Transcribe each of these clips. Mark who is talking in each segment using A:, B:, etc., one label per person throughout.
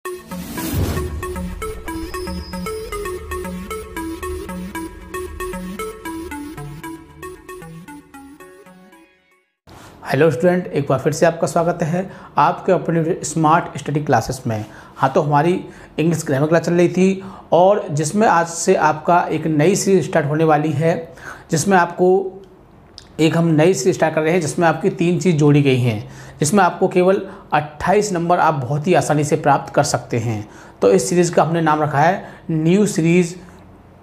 A: Hello student, एक बार फिर से आपका स्वागत है आपके अपने स्मार्ट स्टडी क्लासेस में। हाँ, तो हमारी इंग्लिश ग्रामर क्लास चल रही थी और जिसमें आज से आपका एक नई सीरीज स्टार्ट होने वाली है, जिसमें आपको हम नई सीरीज स्टार्ट कर रहे हैं जिसमें आपकी 3 चीज़ जोड़ी गई हैं, जिसमें आपको केवल 28 नंबर आप बहुत ही आसानी से प्राप्त कर सकते हैं। तो इस सीरीज़ का हमने नाम रखा है न्यू सीरीज़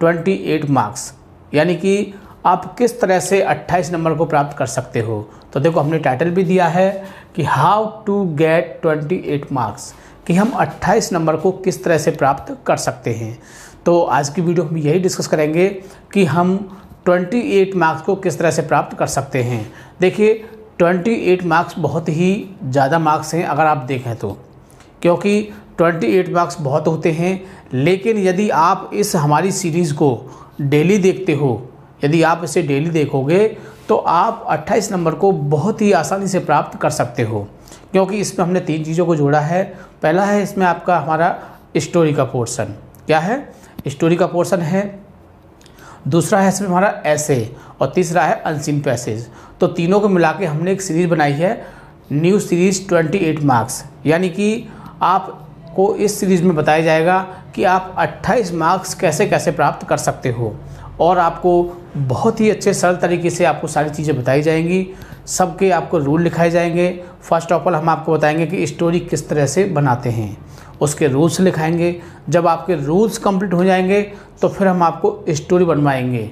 A: 28 मार्क्स, यानी कि आप किस तरह से 28 नंबर को प्राप्त कर सकते हो। तो देखो, हमने टाइटल भी दिया है कि हाउ टू गेट 28 मार्क्स, कि हम 28 नंबर को किस तरह से प्राप्त कर सकते हैं। तो आज की वीडियो हम यही डिस्कस करेंगे कि हम 28 मार्क्स को किस तरह से प्राप्त कर सकते हैं। देखिए, 28 मार्क्स बहुत ही ज़्यादा मार्क्स हैं अगर आप देखें तो, क्योंकि 28 मार्क्स बहुत होते हैं। लेकिन यदि आप इस हमारी सीरीज़ को डेली देखते हो, यदि आप इसे डेली देखोगे तो आप 28 नंबर को बहुत ही आसानी से प्राप्त कर सकते हो, क्योंकि इसमें हमने 3 चीज़ों को जोड़ा है। पहला है इसमें आपका हमारा स्टोरी का पोर्शन, क्या है, स्टोरी का पोर्शन है। दूसरा है इसमें हमारा ऐसे, और तीसरा है अनसीन पैसेज। तो तीनों को मिला के हमने एक सीरीज़ बनाई है न्यू सीरीज़ 28 मार्क्स, यानी कि आपको इस सीरीज़ में बताया जाएगा कि आप 28 मार्क्स कैसे कैसे प्राप्त कर सकते हो, और आपको बहुत ही अच्छे सरल तरीके से आपको सारी चीज़ें बताई जाएंगी। सबके आपको रूल लिखाए जाएंगे। फर्स्ट ऑफ ऑल हम आपको बताएंगे कि स्टोरी किस तरह से बनाते हैं, उसके रूल्स लिखाएंगे। जब आपके रूल्स कंप्लीट हो जाएंगे तो फिर हम आपको स्टोरी बनवाएंगे,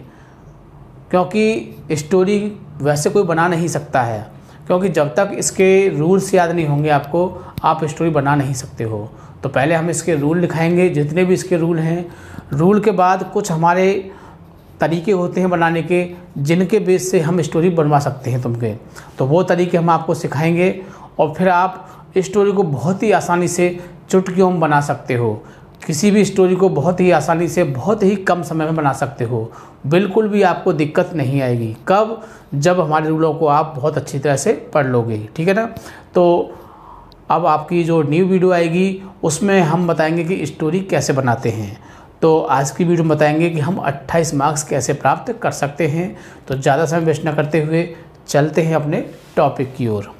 A: क्योंकि स्टोरी वैसे कोई बना नहीं सकता है, क्योंकि जब तक इसके रूल्स याद नहीं होंगे आपको, आप स्टोरी बना नहीं सकते हो। तो पहले हम इसके रूल लिखाएंगे, जितने भी इसके रूल हैं। रूल के बाद कुछ हमारे तरीके होते हैं बनाने के, जिनके बेस से हम स्टोरी बनवा सकते हैं तुमके। तो वो तरीके हम आपको सिखाएंगे और फिर आप स्टोरी को बहुत ही आसानी से चुटकियों में बना सकते हो। किसी भी स्टोरी को बहुत ही आसानी से बहुत ही कम समय में बना सकते हो, बिल्कुल भी आपको दिक्कत नहीं आएगी। कब? जब हमारे रूलों को आप बहुत अच्छी तरह से पढ़ लोगे, ठीक है ना। तो अब आपकी जो न्यू वीडियो आएगी उसमें हम बताएंगे कि स्टोरी कैसे बनाते हैं। तो आज की वीडियो में बताएंगे कि हम 28 मार्क्स कैसे प्राप्त कर सकते हैं। तो ज़्यादा समय वेस्ट न करते हुए चलते हैं अपने टॉपिक की ओर।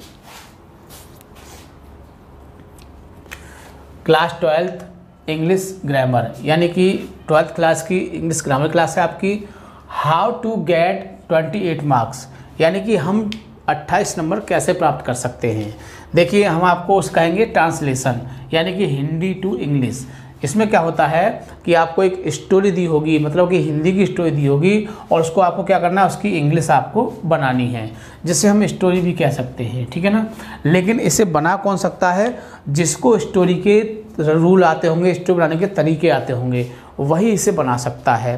A: क्लास 12th इंग्लिश ग्रामर, यानी कि 12th क्लास की इंग्लिश ग्रामर क्लास है आपकी। हाउ टू गेट 28 मार्क्स, यानी कि हम 28 नंबर कैसे प्राप्त कर सकते हैं। देखिए, हम आपको सिखाएंगे ट्रांसलेशन, यानी कि हिंदी टू इंग्लिश। इसमें क्या होता है कि आपको एक स्टोरी दी होगी, मतलब कि हिंदी की स्टोरी दी होगी, और उसको आपको क्या करना है, उसकी इंग्लिश आपको बनानी है, जिसे हम स्टोरी भी कह सकते हैं, ठीक है ना। लेकिन इसे बना कौन सकता है? जिसको स्टोरी के रूल आते होंगे, स्टोरी बनाने के तरीके आते होंगे, वही इसे बना सकता है।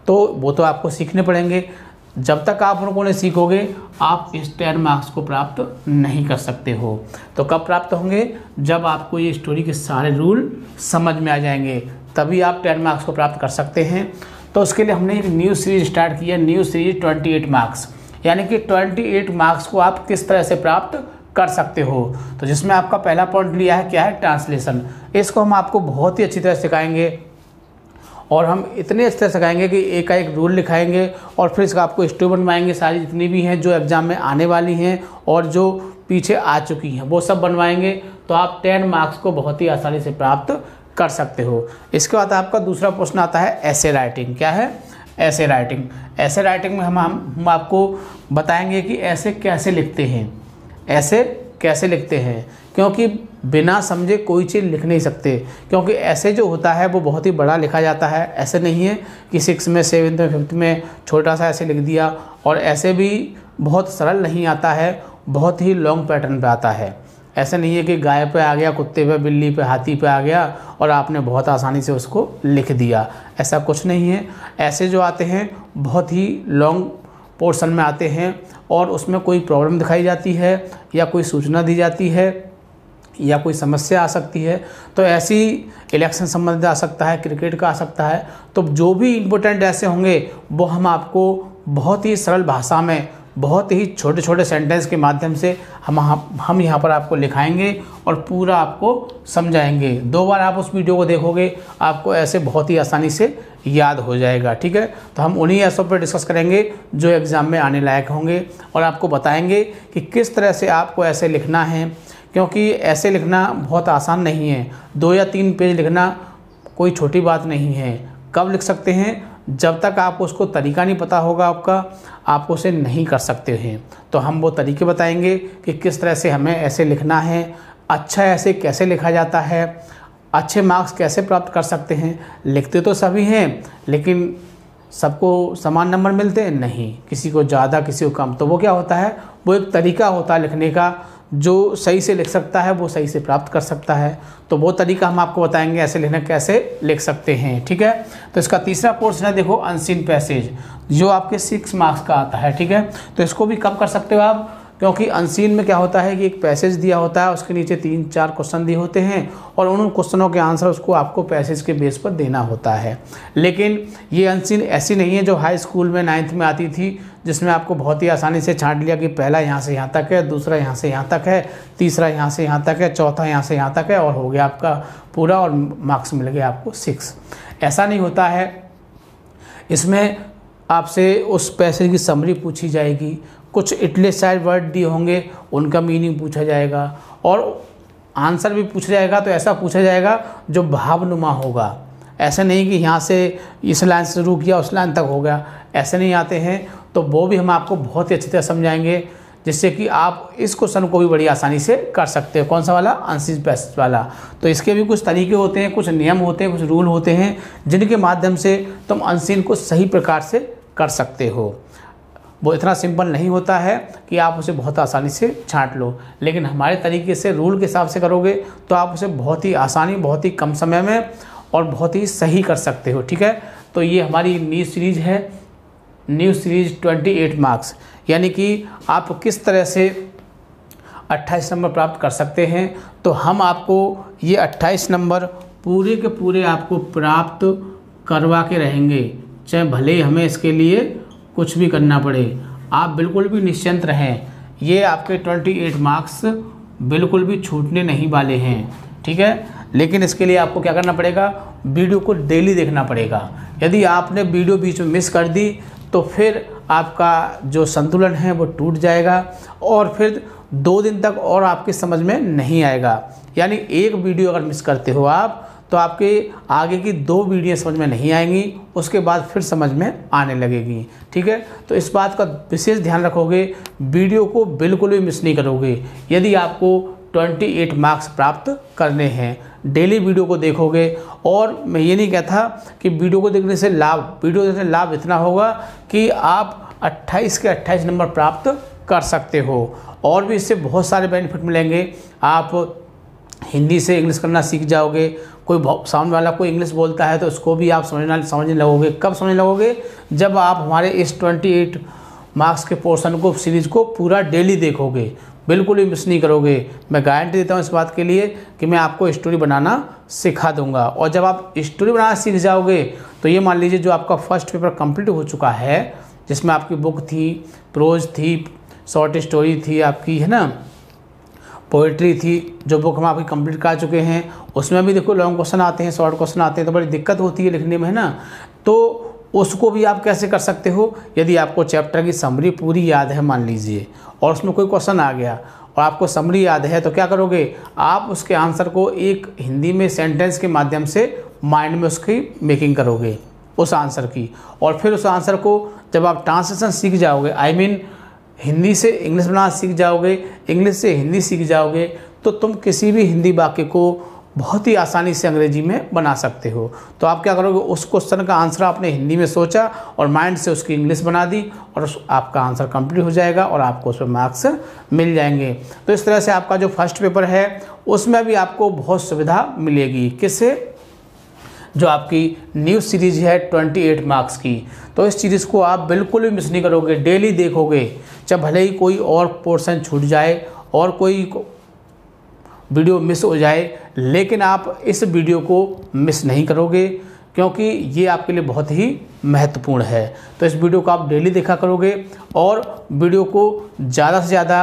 A: तो वो तो आपको सीखने पड़ेंगे। जब तक आप उनको नहीं सीखोगे, आप इस 10 मार्क्स को प्राप्त नहीं कर सकते हो। तो कब प्राप्त होंगे? जब आपको ये स्टोरी के सारे रूल समझ में आ जाएंगे, तभी आप 10 मार्क्स को प्राप्त कर सकते हैं। तो उसके लिए हमने एक न्यू सीरीज स्टार्ट की है, न्यू सीरीज 28 मार्क्स, यानी कि 28 मार्क्स को आप किस तरह से प्राप्त कर सकते हो। तो जिसमें आपका पहला पॉइंट लिया है, क्या है, ट्रांसलेशन। इसको हम आपको बहुत ही अच्छी तरह सिखाएंगे, और हम इतने अच्छे से सिखाएंगे कि एक का एक रूल लिखाएंगे, और फिर इसका आपको स्टोरी बनवाएंगे। सारी जितनी भी हैं जो एग्ज़ाम में आने वाली हैं और जो पीछे आ चुकी हैं, वो सब बनवाएंगे। तो आप 10 मार्क्स को बहुत ही आसानी से प्राप्त कर सकते हो। इसके बाद आपका दूसरा प्रश्न आता है ऐसे राइटिंग। क्या है? ऐसे राइटिंग। ऐसे राइटिंग में हम आपको बताएंगे कि ऐसे कैसे लिखते हैं, ऐसे कैसे लिखते हैं, क्योंकि बिना समझे कोई चीज़ लिख नहीं सकते। क्योंकि ऐसे जो होता है वो बहुत ही बड़ा लिखा जाता है। ऐसे नहीं है कि 6 में 7 में 5th में छोटा सा ऐसे लिख दिया। और ऐसे भी बहुत सरल नहीं आता है, बहुत ही लॉन्ग पैटर्न पे आता है। ऐसे नहीं है कि गाय पे आ गया, कुत्ते पे, बिल्ली पे, हाथी पे आ गया और आपने बहुत आसानी से उसको लिख दिया। ऐसा कुछ नहीं है। ऐसे जो आते हैं बहुत ही लॉन्ग पोर्शन में आते हैं, और उसमें कोई प्रॉब्लम दिखाई जाती है, या कोई सूचना दी जाती है, या कोई समस्या आ सकती है। तो ऐसी इलेक्शन संबंधित आ सकता है, क्रिकेट का आ सकता है। तो जो भी इम्पोर्टेंट ऐसे होंगे वो हम आपको बहुत ही सरल भाषा में बहुत ही छोटे छोटे सेंटेंस के माध्यम से हम यहाँ पर आपको लिखाएंगे और पूरा आपको समझाएंगे। 2 बार आप उस वीडियो को देखोगे, आपको ऐसे बहुत ही आसानी से याद हो जाएगा। ठीक है, तो हम उन्हीं ऐसों पर डिस्कस करेंगे जो एग्ज़ाम में आने लायक होंगे और आपको बताएंगे कि किस तरह से आपको ऐसे लिखना है, क्योंकि ऐसे लिखना बहुत आसान नहीं है। 2 या 3 पेज लिखना कोई छोटी बात नहीं है। कब लिख सकते हैं? जब तक आपको उसको तरीका नहीं पता होगा आप उसे नहीं कर सकते हैं। तो हम वो तरीके बताएंगे कि किस तरह से हमें ऐसे लिखना है, अच्छा ऐसे कैसे लिखा जाता है, अच्छे मार्क्स कैसे प्राप्त कर सकते हैं। लिखते तो सभी हैं, लेकिन सबको समान नंबर मिलते हैं नहीं, किसी को ज़्यादा किसी को कम। तो वो क्या होता है, वो एक तरीका होता है लिखने का, जो सही से लिख सकता है वो सही से प्राप्त कर सकता है। तो वो तरीका हम आपको बताएंगे ऐसे लिखना कैसे लिख सकते हैं। ठीक है, तो इसका तीसरा पोर्शन है, देखो अनसीन पैसेज, जो आपके 6 मार्क्स का आता है। ठीक है, तो इसको भी कब कर सकते हो आप, क्योंकि अनसीन में क्या होता है कि एक पैसेज दिया होता है, उसके नीचे 3-4 क्वेश्चन दिए होते हैं और उन क्वेश्चनों के आंसर उसको आपको पैसेज के बेस पर देना होता है। लेकिन ये अनसीन ऐसी नहीं है जो हाई स्कूल में 9th में आती थी, जिसमें आपको बहुत ही आसानी से छांट लिया कि पहला यहाँ से यहाँ तक है, दूसरा यहाँ से यहाँ तक है, तीसरा यहाँ से यहाँ तक है, चौथा यहाँ से यहाँ तक है और हो गया आपका पूरा और मार्क्स मिल गए आपको 6। ऐसा नहीं होता है। इसमें आपसे उस पैसेज की समरी पूछी जाएगी, कुछ इटलिसाइड वर्ड दिए होंगे उनका मीनिंग पूछा जाएगा और आंसर भी पूछा जाएगा। तो ऐसा पूछा जाएगा जो भावनुमा होगा, ऐसे नहीं कि यहाँ से इस लाइन से शुरू किया उस लाइन तक हो गया, ऐसे नहीं आते हैं। तो वो भी हम आपको बहुत ही अच्छी तरह समझाएंगे, जिससे कि आप इस क्वेश्चन को भी बड़ी आसानी से कर सकते हो। कौन सा वाला? अनसीन पैसेज वाला। तो इसके भी कुछ तरीके होते हैं, कुछ नियम होते हैं, कुछ रूल होते हैं, जिनके माध्यम से तुम अनसीन को सही प्रकार से कर सकते हो। वो इतना सिंपल नहीं होता है कि आप उसे बहुत आसानी से छांट लो, लेकिन हमारे तरीके से रूल के हिसाब से करोगे तो आप उसे बहुत ही आसानी, बहुत ही कम समय में और बहुत ही सही कर सकते हो। ठीक है, तो ये हमारी न्यू सीरीज़ है, न्यू सीरीज़ 28 मार्क्स, यानी कि आप किस तरह से 28 नंबर प्राप्त कर सकते हैं। तो हम आपको ये 28 नंबर पूरे के पूरे आपको प्राप्त करवा के रहेंगे, चाहे भले हमें इसके लिए कुछ भी करना पड़े। आप बिल्कुल भी निश्चिंत रहें, ये आपके 28 मार्क्स बिल्कुल भी छूटने नहीं वाले हैं। ठीक है, लेकिन इसके लिए आपको क्या करना पड़ेगा, वीडियो को डेली देखना पड़ेगा। यदि आपने वीडियो बीच में मिस कर दी तो फिर आपका जो संतुलन है वो टूट जाएगा और फिर 2 दिन तक और आपकी समझ में नहीं आएगा। यानी एक वीडियो अगर मिस करते हो आप तो आपके आगे की 2 वीडियो समझ में नहीं आएंगी, उसके बाद फिर समझ में आने लगेगी। ठीक है, तो इस बात का विशेष ध्यान रखोगे, वीडियो को बिल्कुल भी मिस नहीं करोगे। यदि आपको 28 मार्क्स प्राप्त करने हैं, डेली वीडियो को देखोगे। और मैं ये नहीं कहता कि वीडियो को देखने से लाभ इतना होगा कि आप 28 के 28 नंबर प्राप्त कर सकते हो। और भी इससे बहुत सारे बेनिफिट मिलेंगे। आप हिंदी से इंग्लिश करना सीख जाओगे, कोई सामने वाला कोई इंग्लिश बोलता है तो उसको भी आप समझने लगोगे। कब समझने लगोगे? जब आप हमारे इस 28 मार्क्स के पोर्शन को, सीरीज़ को पूरा डेली देखोगे, बिल्कुल भी मिस नहीं करोगे। मैं गारंटी देता हूँ इस बात के लिए कि मैं आपको स्टोरी बनाना सिखा दूंगा। और जब आप स्टोरी बनाना सीख जाओगे तो ये मान लीजिए जो आपका फर्स्ट पेपर कंप्लीट हो चुका है, जिसमें आपकी बुक थी, प्रोज थी, शॉर्ट स्टोरी थी आपकी, है ना, पोइट्री थी, जो बुक हम आपकी कंप्लीट कर चुके हैं, उसमें भी देखो लॉन्ग क्वेश्चन आते हैं, शॉर्ट क्वेश्चन आते हैं, तो बड़ी दिक्कत होती है लिखने में, है ना। तो उसको भी आप कैसे कर सकते हो? यदि आपको चैप्टर की समरी पूरी याद है मान लीजिए, और उसमें कोई क्वेश्चन आ गया और आपको समरी याद है, तो क्या करोगे आप? उसके आंसर को एक हिंदी में सेंटेंस के माध्यम से माइंड में उसकी मेकिंग करोगे उस आंसर की। और फिर उस आंसर को जब आप ट्रांसलेशन सीख जाओगे, आई मीन हिंदी से इंग्लिश बनाना सीख जाओगे, इंग्लिश से हिंदी सीख जाओगे, तो तुम किसी भी हिंदी वाक्य को बहुत ही आसानी से अंग्रेजी में बना सकते हो। तो आप क्या करोगे? उस क्वेश्चन का आंसर आपने हिंदी में सोचा और माइंड से उसकी इंग्लिश बना दी और आपका आंसर कंप्लीट हो जाएगा और आपको उसमें मार्क्स मिल जाएंगे। तो इस तरह से आपका जो फर्स्ट पेपर है उसमें भी आपको बहुत सुविधा मिलेगी। किससे? जो आपकी न्यू सीरीज़ है 28 मार्क्स की। तो इस सीरीज़ को आप बिल्कुल भी मिस नहीं करोगे, डेली देखोगे, चाहे भले ही कोई और पोर्शन छूट जाए और कोई वीडियो मिस हो जाए, लेकिन आप इस वीडियो को मिस नहीं करोगे, क्योंकि ये आपके लिए बहुत ही महत्वपूर्ण है। तो इस वीडियो को आप डेली देखा करोगे और वीडियो को ज़्यादा से ज़्यादा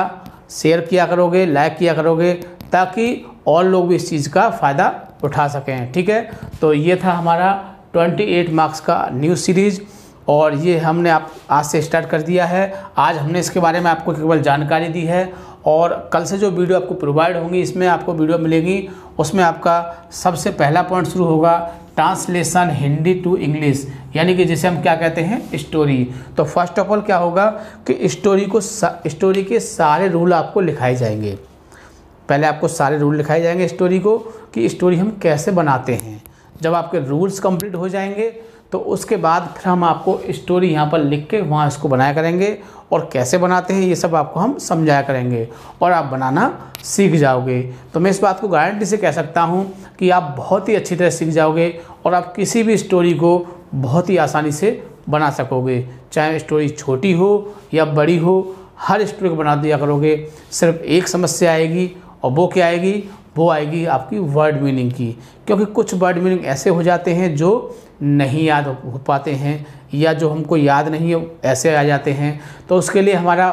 A: शेयर किया करोगे, लाइक किया करोगे, ताकि और लोग भी इस चीज़ का फ़ायदा उठा सकें। ठीक है, तो ये था हमारा 28 मार्क्स का न्यू सीरीज़ और ये हमने आज से स्टार्ट कर दिया है। आज हमने इसके बारे में आपको केवल जानकारी दी है और कल से जो वीडियो आपको प्रोवाइड होंगी, इसमें आपको वीडियो मिलेगी, उसमें आपका सबसे पहला पॉइंट शुरू होगा ट्रांसलेशन हिंदी टू इंग्लिश, यानी कि जिसे हम क्या कहते हैं, स्टोरी। तो फर्स्ट ऑफ ऑल क्या होगा कि स्टोरी के सारे रूल आपको लिखाए जाएंगे। पहले आपको सारे रूल लिखाए जाएंगे स्टोरी को, कि स्टोरी हम कैसे बनाते हैं। जब आपके रूल्स कंप्लीट हो जाएंगे तो उसके बाद फिर हम आपको स्टोरी यहाँ पर लिख के वहाँ इसको बनाया करेंगे और कैसे बनाते हैं ये सब आपको हम समझाया करेंगे और आप बनाना सीख जाओगे। तो मैं इस बात को गारंटी से कह सकता हूँ कि आप बहुत ही अच्छी तरह सीख जाओगे और आप किसी भी स्टोरी को बहुत ही आसानी से बना सकोगे, चाहे स्टोरी छोटी हो या बड़ी हो, हर स्टोरी को बना दिया करोगे। सिर्फ एक समस्या आएगी और वो क्या आएगी, वो आएगी आपकी वर्ड मीनिंग की, क्योंकि कुछ वर्ड मीनिंग ऐसे हो जाते हैं जो नहीं याद हो पाते हैं या जो हमको याद नहीं है ऐसे आ जाते हैं। तो उसके लिए हमारा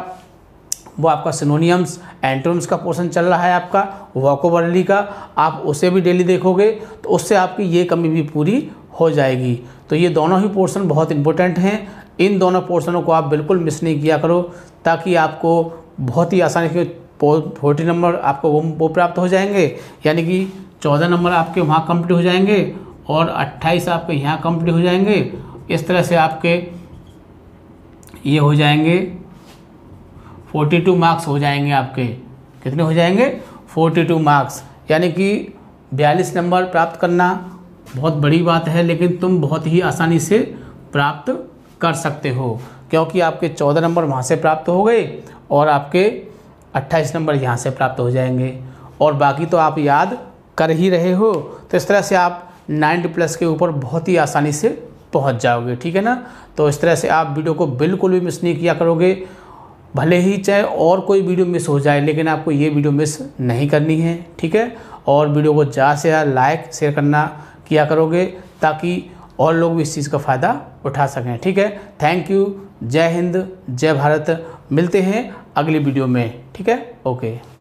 A: वो आपका सिनोनियम्स एंटोनिम्स का पोर्शन चल रहा है, आपका वोकैबुलरी का, आप उसे भी डेली देखोगे तो उससे आपकी ये कमी भी पूरी हो जाएगी। तो ये दोनों ही पोर्शन बहुत इंपॉर्टेंट हैं, इन दोनों पोर्शनों को आप बिल्कुल मिस नहीं किया करो, ताकि आपको बहुत ही आसानी से 40 नंबर आपको वो प्राप्त हो जाएंगे, यानी कि 14 नंबर आपके वहाँ कंप्लीट हो जाएंगे और 28 आपके यहाँ कंप्लीट हो जाएंगे। इस तरह से आपके ये हो जाएंगे 42 मार्क्स हो जाएंगे। आपके कितने हो जाएंगे, 42 मार्क्स, यानी कि 42 नंबर प्राप्त करना बहुत बड़ी बात है, लेकिन तुम बहुत ही आसानी से प्राप्त कर सकते हो, क्योंकि आपके 14 नंबर वहाँ से प्राप्त हो गए और आपके 28 नंबर यहाँ से प्राप्त हो जाएंगे और बाकी तो आप याद कर ही रहे हो। तो इस तरह से आप 90+ के ऊपर बहुत ही आसानी से पहुँच जाओगे। ठीक है ना, तो इस तरह से आप वीडियो को बिल्कुल भी मिस नहीं किया करोगे, भले ही चाहे और कोई वीडियो मिस हो जाए, लेकिन आपको ये वीडियो मिस नहीं करनी है। ठीक है, और वीडियो को ज़्यादा से ज़्यादा लाइक शेयर करना किया करोगे, ताकि और लोग भी इस चीज़ का फ़ायदा उठा सकें। ठीक है, थैंक यू, जय हिंद, जय भारत। मिलते हैं अगली वीडियो में। ठीक है, ओके।